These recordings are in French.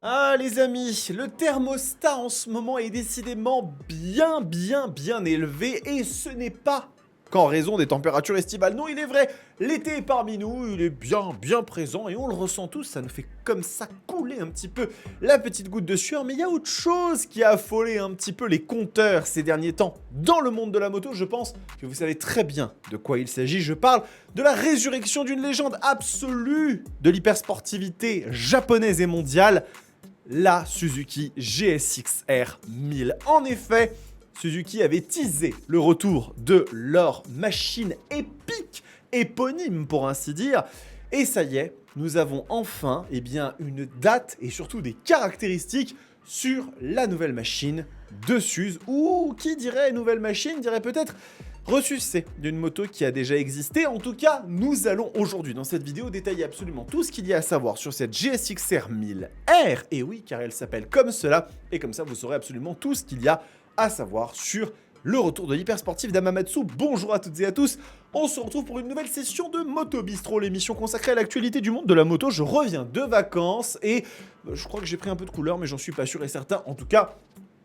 Ah les amis, le thermostat en ce moment est décidément bien élevé et ce n'est pas qu'en raison des températures estivales. Non, il est vrai, l'été est parmi nous, il est bien présent et on le ressent tous, ça nous fait comme ça couler un petit peu la petite goutte de sueur. Mais il y a autre chose qui a affolé un petit peu les compteurs ces derniers temps dans le monde de la moto. Je pense que vous savez très bien de quoi il s'agit. Je parle de la résurrection d'une légende absolue de l'hypersportivité japonaise et mondiale, la Suzuki GSX-R 1000. En effet, Suzuki avait teasé le retour de leur machine épique, éponyme pour ainsi dire, et ça y est, nous avons enfin une date et surtout des caractéristiques sur la nouvelle machine de Suze, ou qui dirait nouvelle machine, dirait peut-être ressuscité d'une moto qui a déjà existé. En tout cas, nous allons aujourd'hui dans cette vidéo détailler absolument tout ce qu'il y a à savoir sur cette GSX-R 1000R, et oui, car elle s'appelle comme cela, et comme ça vous saurez absolument tout ce qu'il y a à savoir sur le retour de l'hypersportif d'Hamamatsu. Bonjour à toutes et à tous, on se retrouve pour une nouvelle session de Moto Bistro, l'émission consacrée à l'actualité du monde de la moto. Je reviens de vacances et je crois que j'ai pris un peu de couleur, mais j'en suis pas sûr et certain. En tout cas,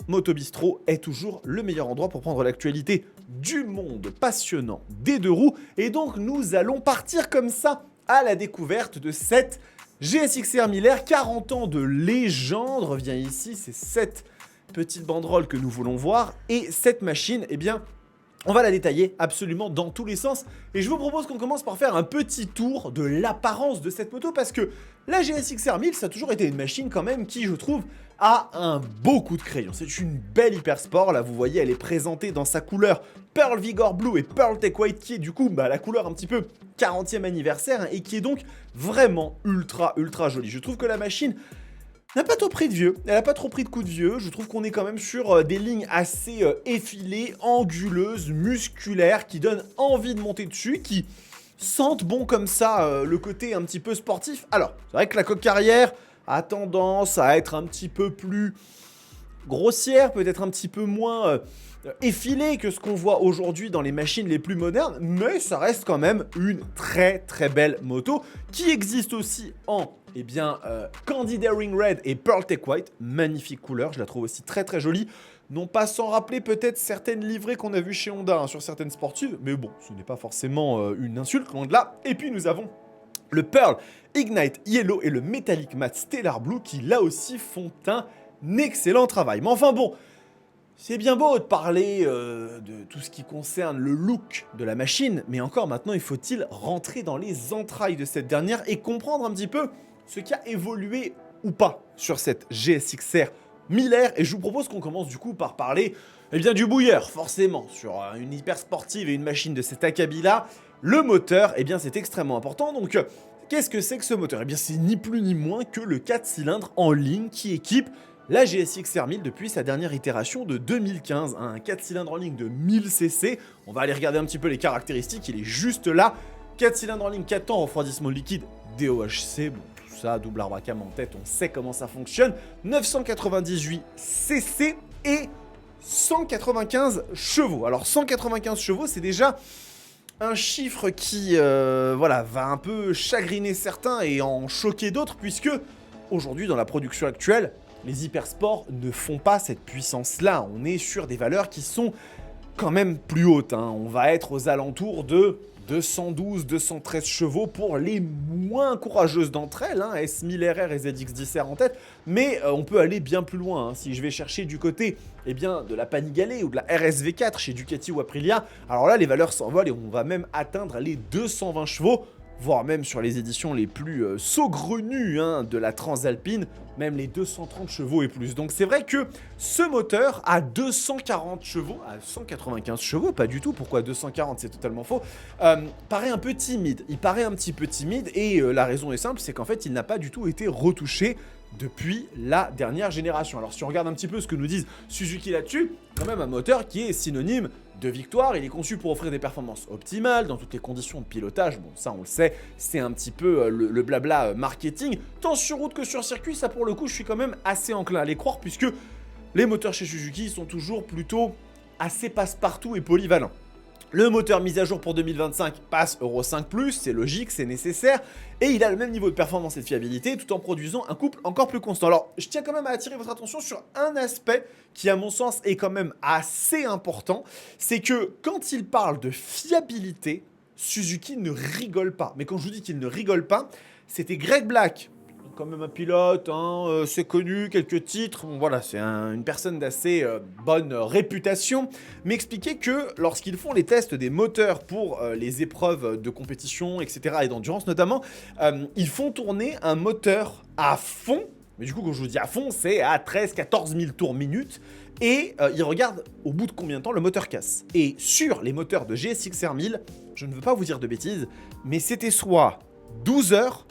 Moto Bistro est toujours le meilleur endroit pour prendre l'actualité du monde passionnant des deux roues. Et donc nous allons partir comme ça à la découverte de cette GSX-R 1000R. 40 ans de légende revient ici, c'est cette petite banderole que nous voulons voir. Et cette machine, on va la détailler absolument dans tous les sens. Et je vous propose qu'on commence par faire un petit tour de l'apparence de cette moto, parce que la GSX-R 1000, ça a toujours été une machine quand même qui, je trouve, a un beau coup de crayon. C'est une belle hypersport, là vous voyez, elle est présentée dans sa couleur Pearl Vigor Blue et Pearl Tech White, qui est du coup la couleur un petit peu 40e anniversaire, hein, et qui est donc vraiment ultra jolie. Je trouve que la machine n'a pas trop pris de vieux, elle n'a pas trop pris de coups de vieux. Je trouve qu'on est quand même sur des lignes assez effilées, anguleuses, musculaires, qui donnent envie de monter dessus, qui sentent bon comme ça le côté un petit peu sportif. Alors, c'est vrai que la coque carrière a tendance à être un petit peu plus grossière, peut-être un petit peu moins effilée que ce qu'on voit aujourd'hui dans les machines les plus modernes, mais ça reste quand même une très belle moto qui existe aussi en Candy Daring Red et Pearl Tech White. Magnifique couleur, je la trouve aussi très jolie. Non pas sans rappeler peut-être certaines livrées qu'on a vues chez Honda sur certaines sportives, mais bon, ce n'est pas forcément une insulte, loin de là. Et puis nous avons le Pearl Ignite Yellow et le Metallic Matte Stellar Blue qui là aussi font un excellent travail. Mais enfin bon, c'est bien beau de parler de tout ce qui concerne le look de la machine, mais encore maintenant, il faut-il rentrer dans les entrailles de cette dernière et comprendre un petit peu ce qui a évolué ou pas sur cette GSX-R 1000R. Et je vous propose qu'on commence du coup par parler du bouilleur, forcément, sur une hyper sportive et une machine de cet acabit-là. Le moteur, c'est extrêmement important. Donc, qu'est-ce que c'est que ce moteur ? C'est ni plus ni moins que le 4 cylindres en ligne qui équipe la GSX-R 1000 depuis sa dernière itération de 2015, un 4 cylindres en ligne de 1000 cc. On va aller regarder un petit peu les caractéristiques, il est juste là. 4 cylindres en ligne, 4 temps, refroidissement liquide, DOHC, bon tout ça, double arbre à cam en tête, on sait comment ça fonctionne. 998 cc et 195 chevaux. Alors 195 chevaux, c'est déjà un chiffre qui va un peu chagriner certains et en choquer d'autres, puisque aujourd'hui dans la production actuelle, les hypersports ne font pas cette puissance-là. On est sur des valeurs qui sont quand même plus hautes, hein. On va être aux alentours de 212, 213 chevaux pour les moins courageuses d'entre elles, hein, S1000RR et ZX10R en tête, mais on peut aller bien plus loin, hein. Si je vais chercher du côté de la Panigale ou de la RSV4 chez Ducati ou Aprilia, alors là les valeurs s'envolent et on va même atteindre les 220 chevaux, voire même sur les éditions les plus saugrenues de la Transalpine, même les 230 chevaux et plus. Donc c'est vrai que ce moteur à 240 chevaux, à 195 chevaux, pas du tout, pourquoi 240, c'est totalement faux, paraît un peu timide. Il paraît un petit peu timide et la raison est simple, c'est qu'en fait il n'a pas du tout été retouché depuis la dernière génération. Alors si on regarde un petit peu ce que nous disent Suzuki là-dessus, quand même un moteur qui est synonyme de victoire, il est conçu pour offrir des performances optimales dans toutes les conditions de pilotage. Bon, ça on le sait, c'est un petit peu le blabla marketing. Tant sur route que sur circuit, ça pour le coup, je suis quand même assez enclin à les croire, puisque les moteurs chez Suzuki sont toujours plutôt assez passe-partout et polyvalents. Le moteur mis à jour pour 2025 passe Euro 5+, c'est logique, c'est nécessaire, et il a le même niveau de performance et de fiabilité tout en produisant un couple encore plus constant. Alors, je tiens quand même à attirer votre attention sur un aspect qui, à mon sens, est quand même assez important, c'est que quand il parle de fiabilité, Suzuki ne rigole pas. Mais quand je vous dis qu'il ne rigole pas, c'était Greg Black, quand même un pilote, hein, c'est connu, quelques titres, bon, voilà, c'est une personne d'assez bonne réputation, m'expliquait que lorsqu'ils font les tests des moteurs pour les épreuves de compétition, etc., et d'endurance notamment, ils font tourner un moteur à fond, mais du coup quand je vous dis à fond, c'est à 13-14 000 tours minute, et ils regardent au bout de combien de temps le moteur casse. Et sur les moteurs de GSX-R 1000, je ne veux pas vous dire de bêtises, mais c'était soit 12 heures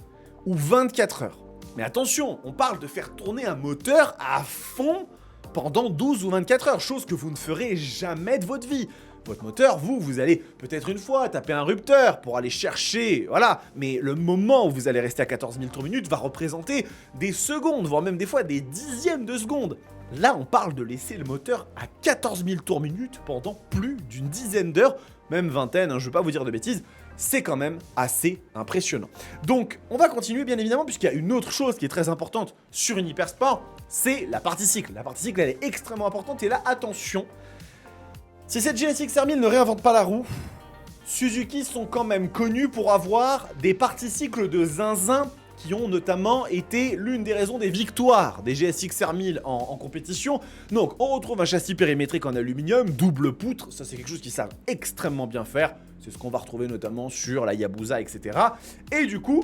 ou 24 heures. Mais attention, on parle de faire tourner un moteur à fond pendant 12 ou 24 heures, chose que vous ne ferez jamais de votre vie. Votre moteur, vous allez peut-être une fois taper un rupteur pour aller chercher, voilà, mais le moment où vous allez rester à 14 000 tours minute va représenter des secondes, voire même des fois des dixièmes de secondes. Là, on parle de laisser le moteur à 14 000 tours minute pendant plus d'une dizaine d'heures, même vingtaine, hein, je ne veux pas vous dire de bêtises. C'est quand même assez impressionnant. Donc, on va continuer bien évidemment, puisqu'il y a une autre chose qui est très importante sur une hypersport, c'est la partie cycle. La partie cycle, elle est extrêmement importante, et là, attention, si cette GSX-R 1000 ne réinvente pas la roue, Suzuki sont quand même connus pour avoir des parties cycles de zinzin qui ont notamment été l'une des raisons des victoires des GSX-R 1000 en compétition. Donc, on retrouve un châssis périmétrique en aluminium, double poutre, ça c'est quelque chose qu'ils savent extrêmement bien faire. C'est ce qu'on va retrouver notamment sur la Yabusa, etc. Et du coup,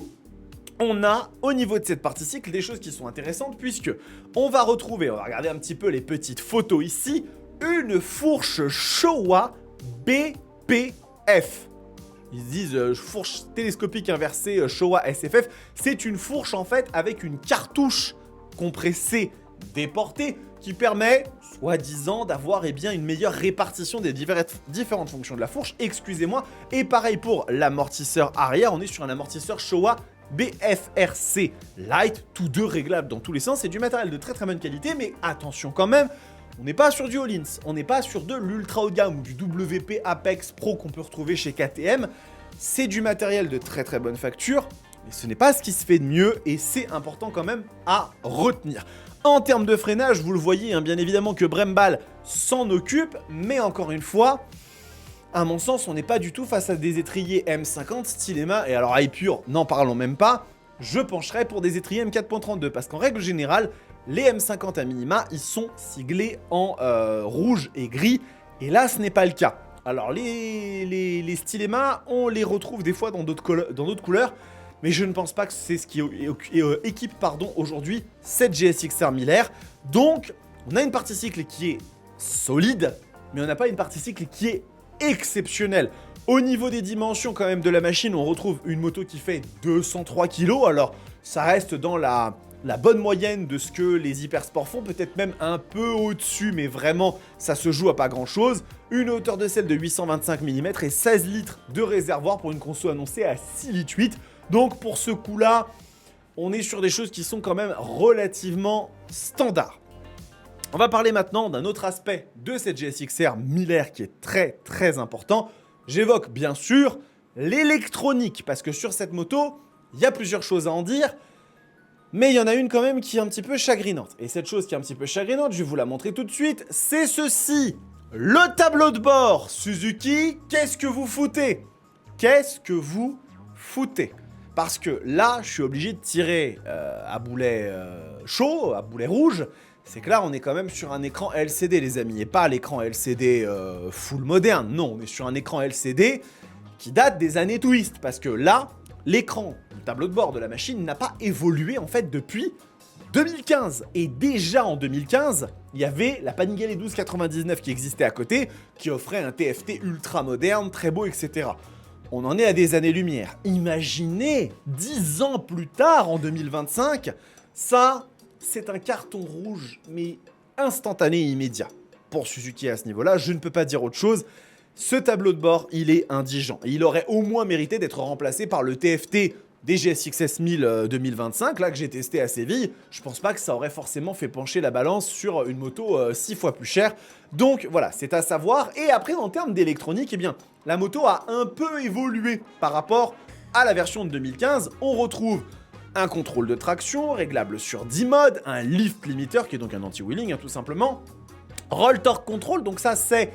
on a au niveau de cette partie cycle des choses qui sont intéressantes, puisque on va retrouver, on va regarder un petit peu les petites photos ici, une fourche Showa BPF. Ils disent fourche télescopique inversée Showa SFF. C'est une fourche en fait avec une cartouche compressée déportée qui permet, soi-disant, d'avoir une meilleure répartition des différentes fonctions de la fourche, excusez-moi. Et pareil pour l'amortisseur arrière, on est sur un amortisseur Showa BFRC Light, tous deux réglables dans tous les sens. C'est du matériel de très très bonne qualité, mais attention quand même, on n'est pas sur du Hollins, on n'est pas sur de l'ultra haut de gamme ou du WP Apex Pro qu'on peut retrouver chez KTM. C'est du matériel de très très bonne facture, mais ce n'est pas ce qui se fait de mieux, et c'est important quand même à retenir. En termes de freinage, vous le voyez, hein, bien évidemment que Brembo s'en occupe, mais encore une fois, à mon sens, on n'est pas du tout face à des étriers M50 style EMA, et alors iPure, n'en parlons même pas, je pencherais pour des étriers M4.32, parce qu'en règle générale, les M50 à minima, ils sont siglés en rouge et gris, et là, ce n'est pas le cas. Alors, les styles EMA, on les retrouve des fois dans d'autres couleurs, mais je ne pense pas que c'est ce qui équipe aujourd'hui cette GSX-R 1000R. Donc, on a une partie cycle qui est solide, mais on n'a pas une partie cycle qui est exceptionnelle. Au niveau des dimensions quand même de la machine, on retrouve une moto qui fait 203 kg. Alors, ça reste dans la bonne moyenne de ce que les hypersports font, peut-être même un peu au-dessus, mais vraiment, ça se joue à pas grand-chose. Une hauteur de selle de 825 mm et 16 litres de réservoir pour une conso annoncée à 6,8 litres. Donc pour ce coup-là, on est sur des choses qui sont quand même relativement standards. On va parler maintenant d'un autre aspect de cette GSX-R 1000R qui est très très important. J'évoque bien sûr l'électronique, parce que sur cette moto, il y a plusieurs choses à en dire. Mais il y en a une quand même qui est un petit peu chagrinante. Et cette chose qui est un petit peu chagrinante, je vais vous la montrer tout de suite, c'est ceci. Le tableau de bord Suzuki, qu'est-ce que vous foutez? Qu'est-ce que vous foutez? Parce que là, je suis obligé de tirer à boulet chaud, à boulet rouge. C'est que là, on est quand même sur un écran LCD, les amis. Et pas l'écran LCD full moderne. Non, on est sur un écran LCD qui date des années Twist. Parce que là, l'écran, le tableau de bord de la machine n'a pas évolué en fait depuis 2015. Et déjà en 2015, il y avait la Panigale 1299 qui existait à côté, qui offrait un TFT ultra moderne, très beau, etc. On en est à des années-lumière. Imaginez, 10 ans plus tard, en 2025, ça, c'est un carton rouge, mais instantané et immédiat. Pour Suzuki à ce niveau-là, je ne peux pas dire autre chose. Ce tableau de bord, il est indigent. Et il aurait au moins mérité d'être remplacé par le TFT des GSX-S 1000 2025, là que j'ai testé à Séville, je pense pas que ça aurait forcément fait pencher la balance sur une moto 6 fois plus chère. Donc voilà, c'est à savoir. Et après, en termes d'électronique, eh bien, la moto a un peu évolué par rapport à la version de 2015. On retrouve un contrôle de traction réglable sur 10 modes, un lift limiter qui est donc un anti-wheeling tout simplement, roll torque control, donc ça c'est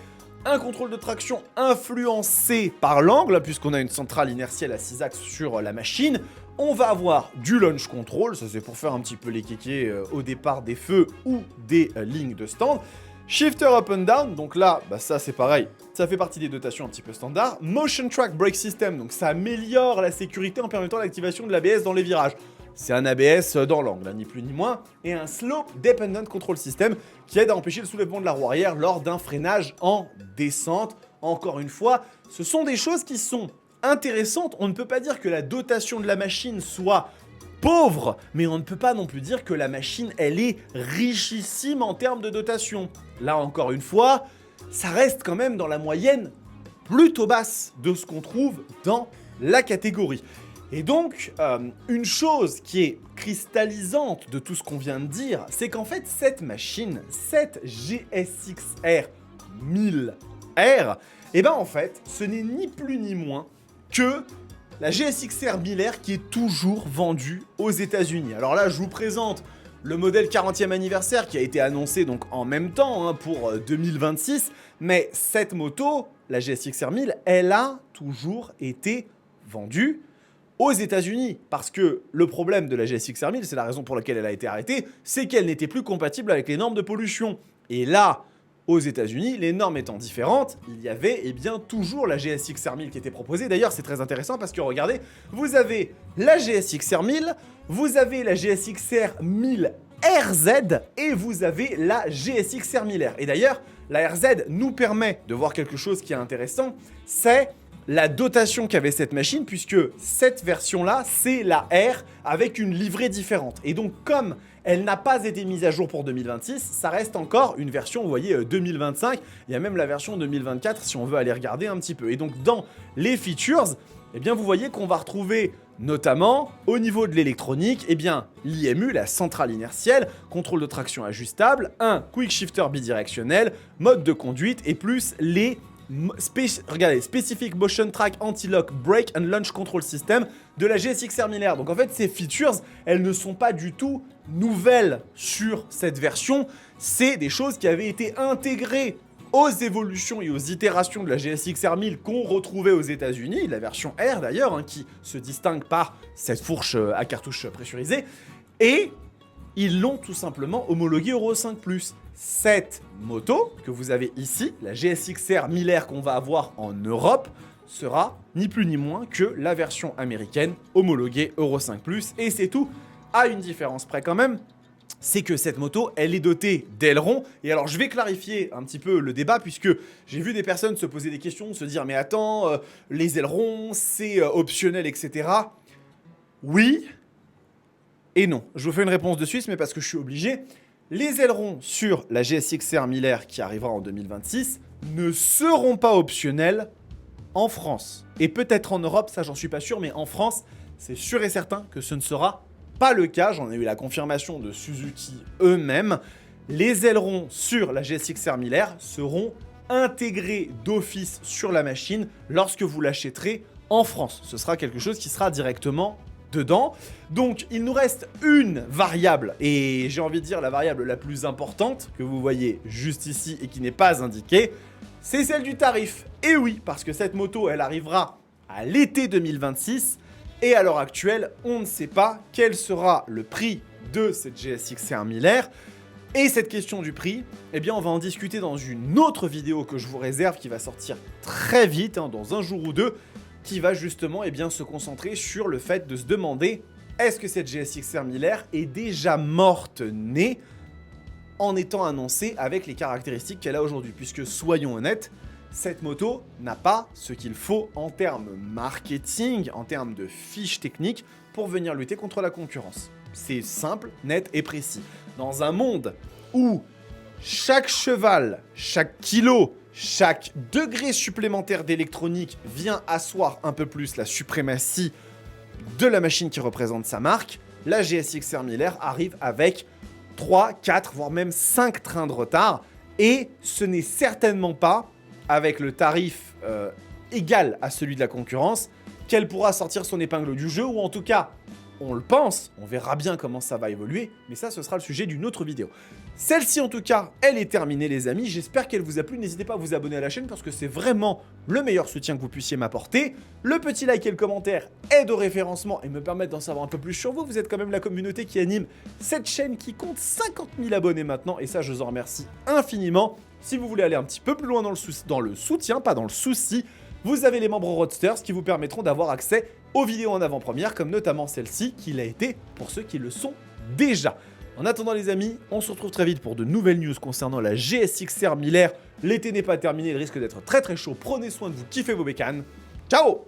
un contrôle de traction influencé par l'angle, puisqu'on a une centrale inertielle à 6 axes sur la machine. On va avoir du launch control, ça c'est pour faire un petit peu les kékés au départ des feux ou des lignes de stand. Shifter up and down, donc là, bah ça c'est pareil, ça fait partie des dotations un petit peu standard. Motion track brake system, donc ça améliore la sécurité en permettant l'activation de l'ABS dans les virages. C'est un ABS dans l'angle, ni plus ni moins. Et un slope dependent control system qui aide à empêcher le soulèvement de la roue arrière lors d'un freinage en descente. Encore une fois, ce sont des choses qui sont intéressantes. On ne peut pas dire que la dotation de la machine soit pauvre, mais on ne peut pas non plus dire que la machine, elle est richissime en termes de dotation. Là, encore une fois, ça reste quand même dans la moyenne plutôt basse de ce qu'on trouve dans la catégorie. Et donc, une chose qui est cristallisante de tout ce qu'on vient de dire, c'est qu'en fait, cette machine, cette GSX-R 1000R, eh ben en fait, ce n'est ni plus ni moins que la GSX-R 1000R qui est toujours vendue aux États-Unis. Alors là, je vous présente le modèle 40e anniversaire qui a été annoncé donc en même temps pour 2026, mais cette moto, la GSX-R 1000, elle a toujours été vendue aux États-Unis, parce que le problème de la GSX-R 1000, c'est la raison pour laquelle elle a été arrêtée, c'est qu'elle n'était plus compatible avec les normes de pollution. Et là, aux États-Unis, les normes étant différentes, il y avait bien toujours la GSX-R 1000 qui était proposée. D'ailleurs, c'est très intéressant parce que regardez, vous avez la GSX-R 1000, vous avez la GSX-R 1000 RZ et vous avez la GSX-R 1000R. Et d'ailleurs, la RZ nous permet de voir quelque chose qui est intéressant, c'est la dotation qu'avait cette machine, puisque cette version-là, c'est la R avec une livrée différente. Et donc, comme elle n'a pas été mise à jour pour 2026, ça reste encore une version, vous voyez, 2025. Il y a même la version 2024, si on veut aller regarder un petit peu. Et donc, dans les features, eh bien, vous voyez qu'on va retrouver notamment, au niveau de l'électronique, eh bien, l'IMU, la centrale inertielle, contrôle de traction ajustable, un quick shifter bidirectionnel, mode de conduite, et plus les regardez, Specific Motion Track Anti-Lock Brake and Launch Control System de la GSX-R 1000R. Donc en fait, ces features, elles ne sont pas du tout nouvelles sur cette version. C'est des choses qui avaient été intégrées aux évolutions et aux itérations de la GSX-R 1000 qu'on retrouvait aux États-Unis, la version R d'ailleurs, qui se distingue par cette fourche à cartouche pressurisée. Et ils l'ont tout simplement homologué Euro 5+. Cette moto que vous avez ici, la GSX-R 1000R qu'on va avoir en Europe, sera ni plus ni moins que la version américaine homologuée Euro 5+. Et c'est tout, à une différence près quand même, c'est que cette moto, elle est dotée d'ailerons. Et alors, je vais clarifier un petit peu le débat, puisque j'ai vu des personnes se poser des questions, se dire « Mais attends, les ailerons, c'est optionnel, etc. » Oui et non. Je vous fais une réponse de suite, mais parce que je suis obligé. Les ailerons sur la GSX-R 1000R qui arrivera en 2026 ne seront pas optionnels en France. Et peut-être en Europe, ça j'en suis pas sûr, mais en France, c'est sûr et certain que ce ne sera pas le cas. J'en ai eu la confirmation de Suzuki eux-mêmes. Les ailerons sur la GSX-R 1000R seront intégrés d'office sur la machine lorsque vous l'achèterez en France. Ce sera quelque chose qui sera directement dedans. Donc il nous reste une variable, et j'ai envie de dire la variable la plus importante que vous voyez juste ici et qui n'est pas indiquée, c'est celle du tarif. Et oui, parce que cette moto, elle arrivera à l'été 2026, et à l'heure actuelle, on ne sait pas quel sera le prix de cette GSX-R 1000R. Et cette question du prix, eh bien on va en discuter dans une autre vidéo que je vous réserve, qui va sortir très vite, dans un jour ou deux, qui va justement se concentrer sur le fait de se demander est-ce que cette GSX-R 1000R est déjà morte-née en étant annoncée avec les caractéristiques qu'elle a aujourd'hui. Puisque, soyons honnêtes, cette moto n'a pas ce qu'il faut en termes marketing, en termes de fiches techniques, pour venir lutter contre la concurrence. C'est simple, net et précis. Dans un monde où chaque cheval, chaque kilo, chaque degré supplémentaire d'électronique vient asseoir un peu plus la suprématie de la machine qui représente sa marque, la GSX-R 1000R arrive avec 3, 4, voire même 5 trains de retard. Et ce n'est certainement pas avec le tarif égal à celui de la concurrence qu'elle pourra sortir son épingle du jeu, ou en tout cas, on le pense, on verra bien comment ça va évoluer, mais ça, ce sera le sujet d'une autre vidéo. Celle-ci, en tout cas, elle est terminée, les amis. J'espère qu'elle vous a plu. N'hésitez pas à vous abonner à la chaîne parce que c'est vraiment le meilleur soutien que vous puissiez m'apporter. Le petit like et le commentaire aident au référencement et me permettent d'en savoir un peu plus sur vous. Vous êtes quand même la communauté qui anime cette chaîne qui compte 50 000 abonnés maintenant. Et ça, je vous en remercie infiniment. Si vous voulez aller un petit peu plus loin dans le soutien, pas dans le souci, vous avez les membres Roadsters qui vous permettront d'avoir accès aux vidéos en avant-première, comme notamment celle-ci, qui l'a été pour ceux qui le sont déjà. En attendant les amis, on se retrouve très vite pour de nouvelles news concernant la GSX-R 1000R. L'été n'est pas terminé, il risque d'être très très chaud. Prenez soin de vous, kiffez vos bécanes. Ciao!